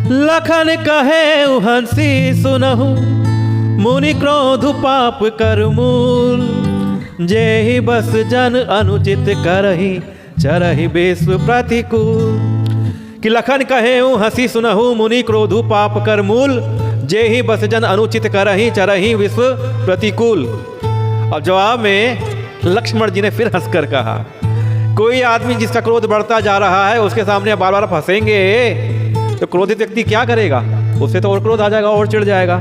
लखन कहे हंसी सुनहु मुनि क्रोध पाप कर मूल, जेहि बस जन अनुचित करहि चरहि विश्व प्रतिकूल। कि लखन कहे हंसी सुनहु मुनि क्रोध पाप कर मूल, जेहि बस जन अनुचित करहि चरहि विश्व प्रतिकूल। अब जवाब में लक्ष्मण जी ने फिर हंसकर कहा, कोई आदमी जिसका क्रोध बढ़ता जा रहा है उसके सामने बार बार फंसेंगे तो क्रोधित व्यक्ति क्या करेगा, उससे तो और क्रोध आ जाएगा और चिढ़ जाएगा।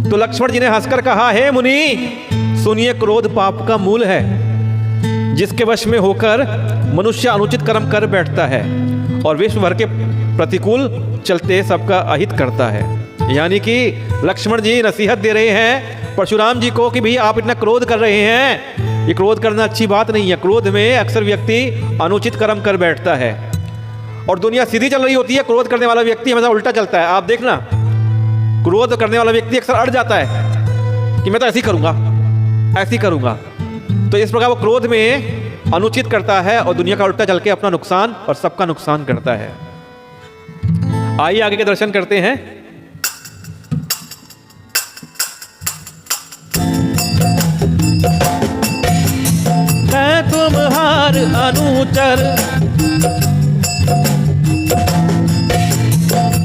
तो लक्ष्मण जी ने हंसकर कहा, हे मुनि सुनिए, क्रोध पाप का मूल है, जिसके वश में होकर मनुष्य अनुचित कर्म कर बैठता है और विश्व भर के प्रतिकूल चलते सबका अहित करता है। यानी कि लक्ष्मण जी नसीहत दे रहे हैं परशुराम जी को कि भाई आप इतना क्रोध कर रहे हैं, ये क्रोध करना अच्छी बात नहीं है। क्रोध में अक्सर व्यक्ति अनुचित कर्म कर बैठता है और दुनिया सीधी चल रही होती है, क्रोध करने वाला व्यक्ति हमेशा उल्टा चलता है। आप देखना, क्रोध करने वाला व्यक्ति अक्सर अड़ जाता है कि मैं तो ऐसे ही करूंगा, ऐसे ही करूंगा। तो इस प्रकार वो क्रोध में अनुचित करता है और दुनिया का उल्टा चल के अपना नुकसान और सबका नुकसान करता है। आइए आगे के दर्शन करते हैं। मैं तुम्हार अनुचर,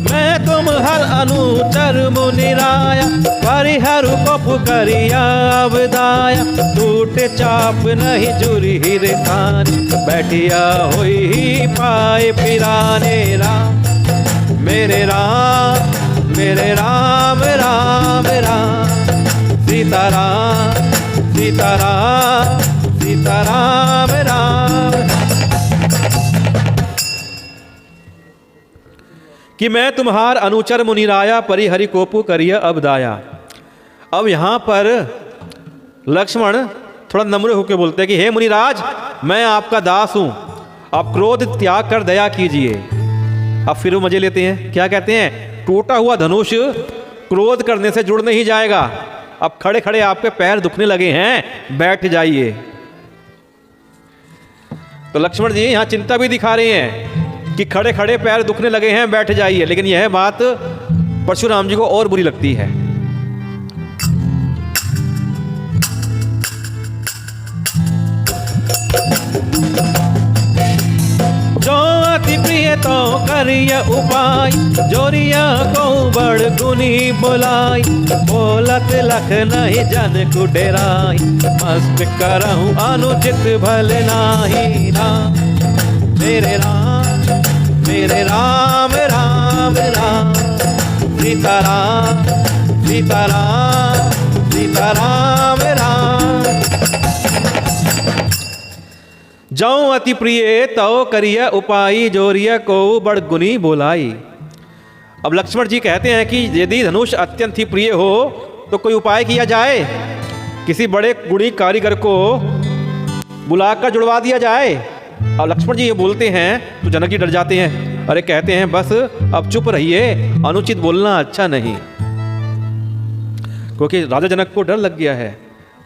मैं तुम्हार अनुचर मुनिराया, परिहर को पुकरिया अवदाया, टूटे चाप नहीं जुरी हिर खानी, बैठिया हुई ही पाए फिराने राम, मेरे राम मेरे राम राम राम, सीताराम सीताराम सीताराम राम। कि मैं तुम्हार अनुचर मुनिराया, परिहरि कोपु करिय अबदाया। अब यहां पर लक्ष्मण थोड़ा नम्र होकर बोलते हैं कि हे मुनिराज, मैं आपका दास हूं, आप क्रोध त्याग कर दया कीजिए। अब फिर वो मजे लेते हैं, क्या कहते हैं, टूटा हुआ धनुष क्रोध करने से जुड़ नहीं जाएगा, अब खड़े खड़े आपके पैर दुखने लगे हैं, बैठ जाइए। तो लक्ष्मण जी यहां चिंता भी दिखा रहे हैं कि खड़े खड़े पैर दुखने लगे हैं, बैठ जाइए। लेकिन यह बात परशुराम जी को और बुरी लगती है। जो अति प्रिय तो करिय उपाय, जोरिया को बड़ गुनी बोलाई, बोलत लख नहीं जन को डेराई, मस्त करहूं अनुचित भल नाही राम, मेरे राम मेरे राम राम राम, सीताराम सीताराम सीताराम राम। जौ अति प्रिय तौ करिय उपाई, जोरिया को बड़ गुनी बोलाई। अब लक्ष्मण जी कहते हैं कि यदि धनुष अत्यंत ही प्रिय हो तो कोई उपाय किया जाए, किसी बड़े गुणी कारीगर को बुलाकर जुड़वा दिया जाए। अब लक्ष्मण जी ये बोलते हैं तो जनक जी डर जाते हैं, अरे कहते हैं बस अब चुप रहिए, अनुचित बोलना अच्छा नहीं। क्योंकि राजा जनक को डर लग गया है,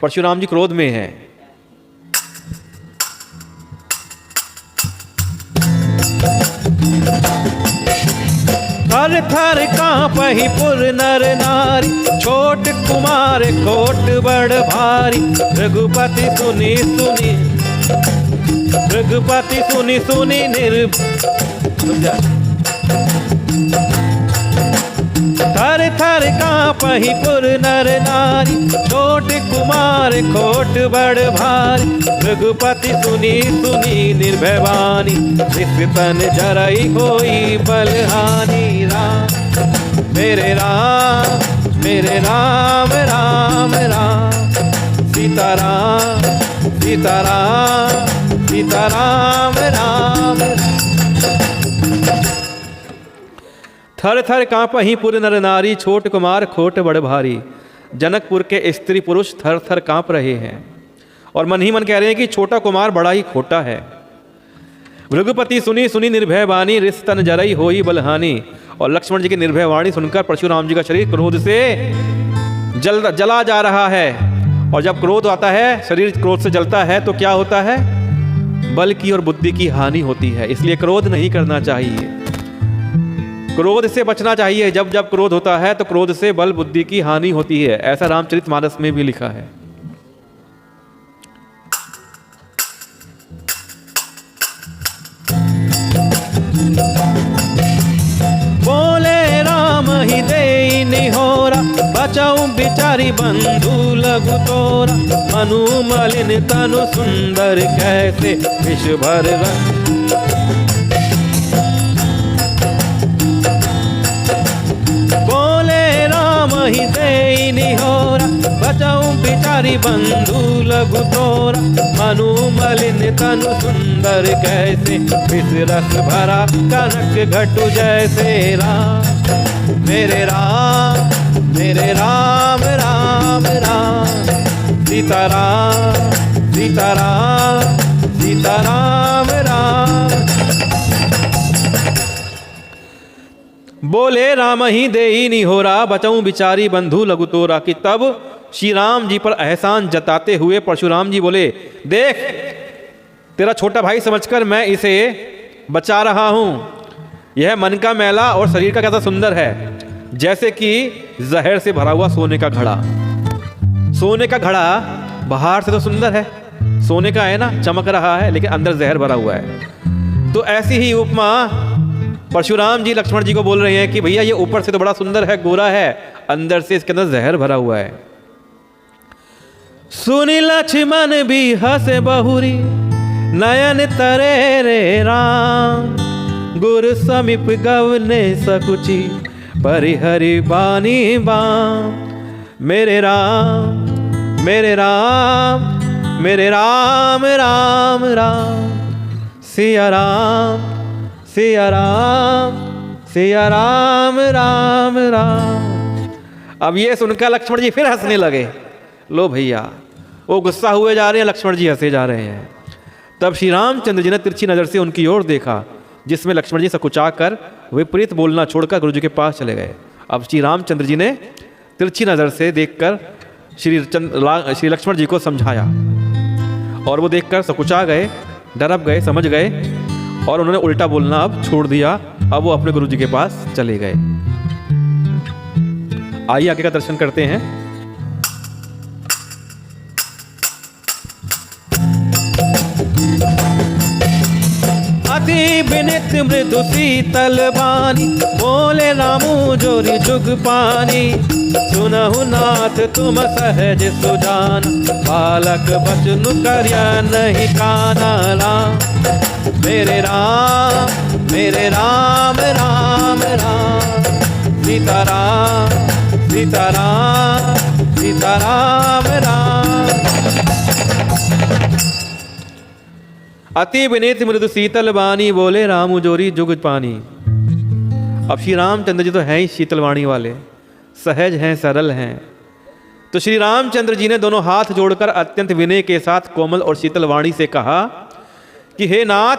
परशुराम जी क्रोध में हैं। थर थर कांपहि पुर नर नारी, छोट कुमार कोट बड़ भारी, रघुपति सुनी सुनी रघुपति सुनी सुनी थर थर कांपहि पुर नर नारी, छोट कुमार खोट बड़ भारी, रघुपति सुनी सुनी निर्भयवानी, जिस तन जरई होई बलहानी राम, मेरे राम मेरे राम राम राम, सीताराम सीताराम सीताराम राम। थर थर कांपहि पुर नर नारी, छोट कुमार खोट बड़ भारी। जनकपुर के स्त्री पुरुष थर थर कांप रहे हैं और मन ही मन कह रहे हैं कि छोटा कुमार बड़ा ही खोटा है। रघुपति सुनी सुनी निर्भय वाणी, रिस तन जरई होई बलहानी। और लक्ष्मण जी की निर्भय वाणी सुनकर परशुराम जी का शरीर क्रोध से जला जा रहा है। और जब क्रोध आता है, शरीर क्रोध से जलता है तो क्या होता है, बल की और बुद्धि की हानि होती है। इसलिए क्रोध नहीं करना चाहिए। क्रोध से बचना चाहिए। जब जब क्रोध होता है तो क्रोध से बल बुद्धि की हानि होती है, ऐसा रामचरितमानस में भी लिखा है। बोले राम ही देई निहोरा, बचाऊं बिचारी बंधु लघु तोरा। मनु मलिन तनु सुंदर कैसे विष भर बोले राम ही देई निहोरा, बचाऊं बिचारी बंधु लघु तोरा। मनु मलिन तनु सुंदर कैसे विष रस भरा, कनक घटु जैसे राम। मेरे राम मेरे राम राम राम, सीताराम सीताराम सीताराम राम। बोले राम ही देई निहोरा, बचाऊं बिचारी बंधु लघु तोरा। कि तब श्री राम जी पर एहसान जताते हुए परशुराम जी बोले, देख तेरा छोटा भाई समझकर मैं इसे बचा रहा हूं। यह मन का मैला और शरीर का कैसा सुंदर है, जैसे कि जहर से भरा हुआ सोने का घड़ा। सोने का घड़ा बाहर से तो सुंदर है, सोने का है ना, चमक रहा है, लेकिन अंदर जहर भरा हुआ है। तो ऐसी ही उपमा परशुराम जी लक्ष्मण जी को बोल रहे हैं कि भैया ये ऊपर से तो बड़ा सुंदर है, गोरा है, अंदर से इसके अंदर जहर भरा हुआ है। सुनी लक्ष्मण भी हंसे बहुरी, नयन तरे रे राम। गुर समीप गवने सकुची, परिहरि बानी बाम। मेरे राम मेरे राम मेरे राम राम राम, सिया राम सिया राम सिया राम राम राम। अब ये सुनकर लक्ष्मण जी फिर हंसने लगे। लो भैया, वो गुस्सा हुए जा रहे हैं, लक्ष्मण जी हंसे जा रहे हैं। तब श्री रामचंद्र जी ने तिरछी नजर से उनकी ओर देखा, जिसमें लक्ष्मण जी सकुचा कर विपरीत बोलना छोड़कर गुरु जी के पास चले गए। अब श्री रामचंद्र जी ने तिरछी नजर से देखकर श्री लक्ष्मण जी को समझाया, और वो देखकर सकुचा गए, डरप गए, समझ गए, और उन्होंने उल्टा बोलना अब छोड़ दिया। अब वो अपने गुरु जी के पास चले गए। आइए आगे का दर्शन करते हैं। अति विनित मृदु शीतल बानी, बोले रामू जोरी जुग पानी। सुनहु नाथ तुम सहज सुजान, बालक बचनु कर्या नहीं काना राम। मेरे राम राम राम, सीताराम सीताराम सीताराम राम। अति विनीत मृदु शीतल बानी, बोले रामू जोरी जुग पानी। अब श्री रामचंद्र जी तो हैं ही शीतल वाणी वाले, सहज हैं, सरल हैं। तो श्री रामचंद्र जी ने दोनों हाथ जोड़कर अत्यंत विनय के साथ कोमल और शीतल वाणी से कहा कि हे नाथ,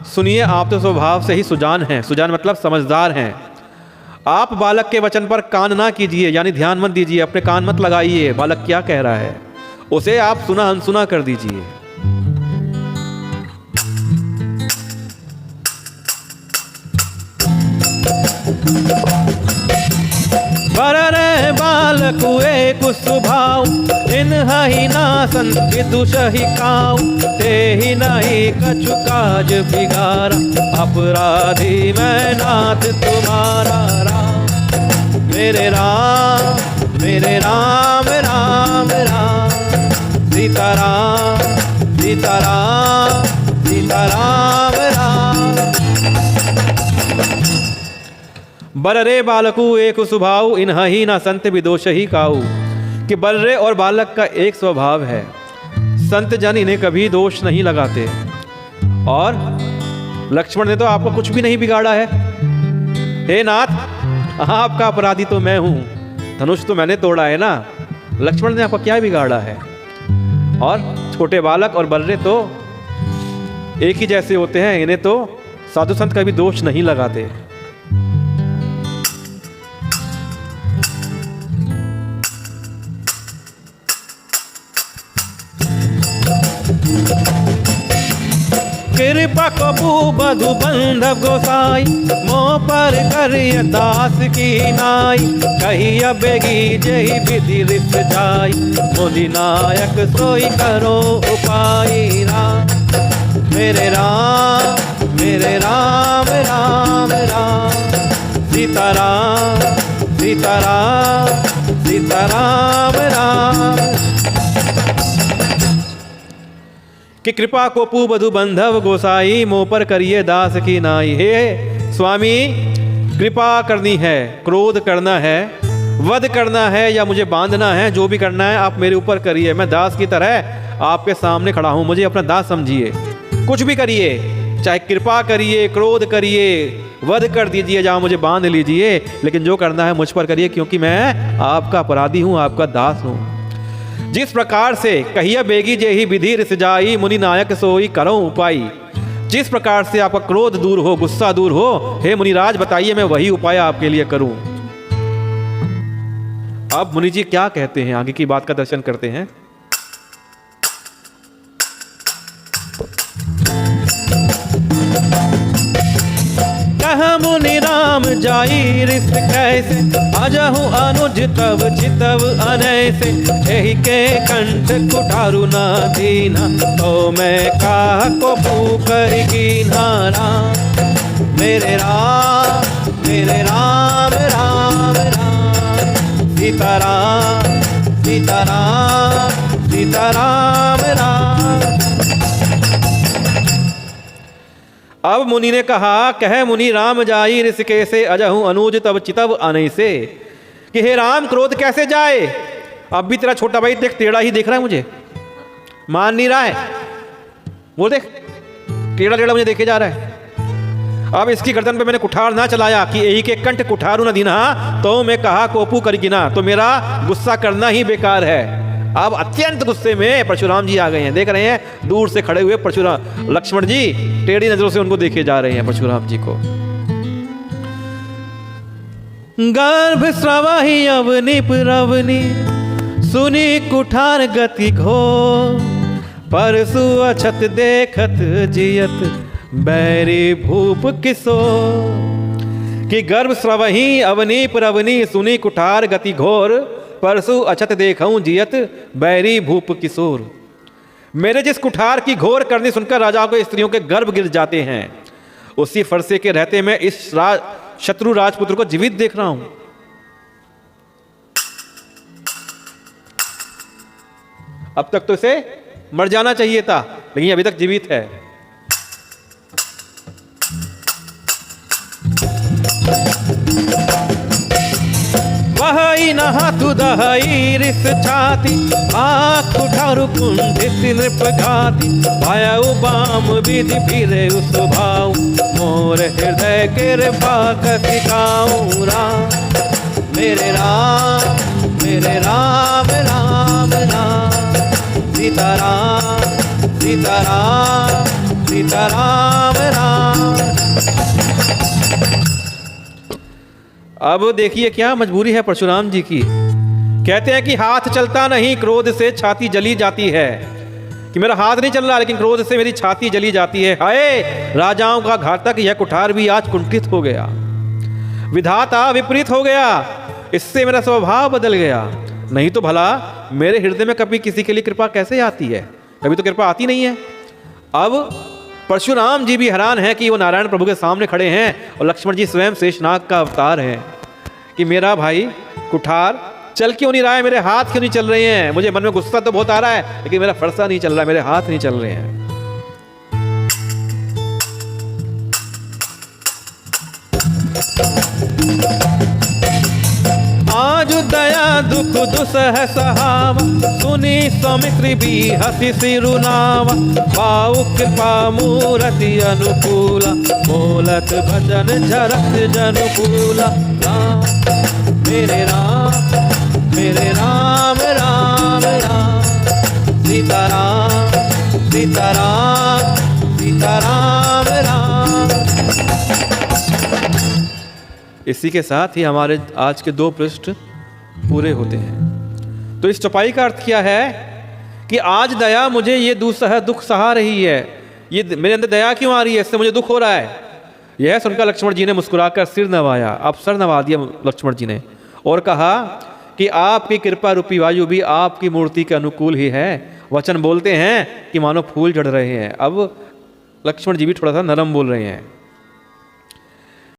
सुनिए, आप तो स्वभाव से ही सुजान हैं। सुजान मतलब समझदार हैं। आप बालक के वचन पर कान ना कीजिए, यानी ध्यान मत दीजिए, अपने कान मत लगाइए। बालक क्या कह रहा है उसे आप सुना अनसुना कर दीजिए। बररे बालक एक स्वभाव, इन ही नासन विदुषहि काऊ। ते ही नहीं कछु काज बिगारा, अपराधी मैं नाथ तुम्हारा राम। मेरे राम राम राम, सीताराम सीताराम सीताराम राम। बर्रे बालकू एक स्वभाव, इन ही ना संत विदोष ही काऊ। कि बर्रे और बालक का एक स्वभाव है, संत जन इन्हें कभी दोष नहीं लगाते। और लक्ष्मण ने तो आपको कुछ भी नहीं बिगाड़ा है। हे नाथ, आपका अपराधी तो मैं हूं, धनुष तो मैंने तोड़ा है ना। लक्ष्मण ने आपका क्या बिगाड़ा है? और छोटे बालक और बर्रे तो एक ही जैसे होते हैं, इन्हें तो साधु संत का भी दोष नहीं लगाते। कृपा को बधु बंधव गोसाई, मोह पर करिय दास की नाई। कहिया बेगी जही विधि रिस जाई, मुनि नायक सोई करो उपाय। राम मेरे राम मेरे राम राम राम, सीताराम सीताराम सीताराम राम। कि कृपा को पू बधु बंधव गोसाई, मोह पर करिए दास की नाई। हे स्वामी, कृपा करनी है, क्रोध करना है, वध करना है या मुझे बांधना है, जो भी करना है आप मेरे ऊपर करिए। मैं दास की तरह आपके सामने खड़ा हूं, मुझे अपना दास समझिए। कुछ भी करिए, चाहे कृपा करिए, क्रोध करिए, वध कर दीजिए, जहां मुझे बांध लीजिए, लेकिन जो करना है मुझ पर करिए, क्योंकि मैं आपका अपराधी हूं, आपका दास हूं। जिस प्रकार से कहिया बेगी जेहि विधि रिस जाई, मुनि नायक सोई करो उपाय। जिस प्रकार से आपका क्रोध दूर हो, गुस्सा दूर हो, हे मुनिराज बताइए, मैं वही उपाय आपके लिए करूं। अब मुनि जी क्या कहते हैं, आगे की बात का दर्शन करते हैं। कहा मुनि राम जाई रिस कैसे, अजहु अनुज तब चितव अनैसे। एहि के कंठ कुठारु न दीना, तो मैं काह को भूकर कीन्हा। राम मेरे राम मेरे राम राम राम, सीताराम सीताराम सीताराम राम। अब मुनि ने कहा, कहे मुनि राम जाई रिस कैसे, अजहु अनुज तब चितव अनैसे। कि हे राम, क्रोध कैसे जाए? अब भी तेरा छोटा भाई देख टेढ़ा ही देख रहा है, मुझे मान नहीं रहा है। वो देख टेढ़ा टेढ़ा मुझे देखे जा रहा है। अब इसकी गर्दन पे मैंने कुठार ना चलाया कि यही के कंठ कुठारू न दीना, तो मैं कहा कोपू कर गिना, तो मेरा गुस्सा करना ही बेकार है। अब अत्यंत गुस्से में परशुराम जी आ गए हैं। देख रहे हैं दूर से खड़े हुए परशुराम, लक्ष्मण जी टेढ़ी नजरों से उनको देखे जा रहे हैं, परशुराम जी को। गर्भ स्रवहि अवनि पुरवनि, सुनी कुठार गति घोर। परसु अछत देखत जियत, बैरी भूप किशोर। कि गर्भ स्रवहि अवनि पुरवनि, सुनी कुठार गति घोर। परसु अछत देखऊं जियत, बैरी भूप किशोर। मेरे जिस कुठार की घोर करनी सुनकर राजाओं के स्त्रियों के गर्भ गिर जाते हैं, उसी फरसे के रहते मैं इस शत्रु राजपुत्र को जीवित देख रहा हूं। अब तक तो इसे मर जाना चाहिए था, लेकिन अभी तक जीवित है। वही नहातु दहई रिस छाती, आँख उठारु कुंठित नृप घाती। पायउ बाम विधि फिरे उस भाव, मोर हृदय के बाक सिखाऊं। राम मेरे राम मेरे राम राम राम, सीताराम सीताराम सीताराम राम। अब देखिए क्या मजबूरी है परशुराम जी की। कहते हैं कि हाथ चलता नहीं, क्रोध से छाती जली जाती है। कि मेरा हाथ नहीं चल रहा, लेकिन क्रोध से मेरी छाती जली जाती है। हाय राजाओं का घातक यह कुठार भी आज कुंठित हो गया, विधाता विपरीत हो गया, इससे मेरा स्वभाव बदल गया। नहीं तो भला मेरे हृदय में कभी किसी के लिए कृपा कैसे आती है? कभी तो कृपा आती नहीं है। अब परशुराम जी भी हैरान हैं कि वो नारायण प्रभु के सामने खड़े हैं और लक्ष्मण जी स्वयं शेषनाग का अवतार हैं। कि मेरा भाई कुठार चल क्यों नहीं रहा है, मेरे हाथ क्यों नहीं चल रहे हैं? मुझे मन में गुस्सा तो बहुत आ रहा है, लेकिन मेरा फरसा नहीं चल रहा है, मेरे हाथ नहीं चल रहे हैं। आज दया दुख दुसह सहावा, सुनी सौमित्री भी हसी सिरुनावा। पाऊ कृपा मूरति अनुकूला, बोलत भजन झरत जनुकूला। राम मेरे राम राम राम, सीताराम सीताराम सीताराम राम। इसी के साथ ही हमारे आज के 2 पृष्ठ पूरे होते हैं। तो इस चौपाई का अर्थ क्या है कि आज दया मुझे ये दुसह दुख सहा रही है, ये मेरे अंदर दया क्यों आ रही है, इससे मुझे दुख हो रहा है। यह सुनकर लक्ष्मण जी ने मुस्कुराकर सिर नवाया। अब सर नवा दिया लक्ष्मण जी ने और कहा कि आपकी कृपा रूपी वायु भी आपकी मूर्ति के अनुकूल ही है। वचन बोलते हैं कि मानो फूल झड़ रहे हैं। अब लक्ष्मण जी भी थोड़ा सा नरम बोल रहे हैं।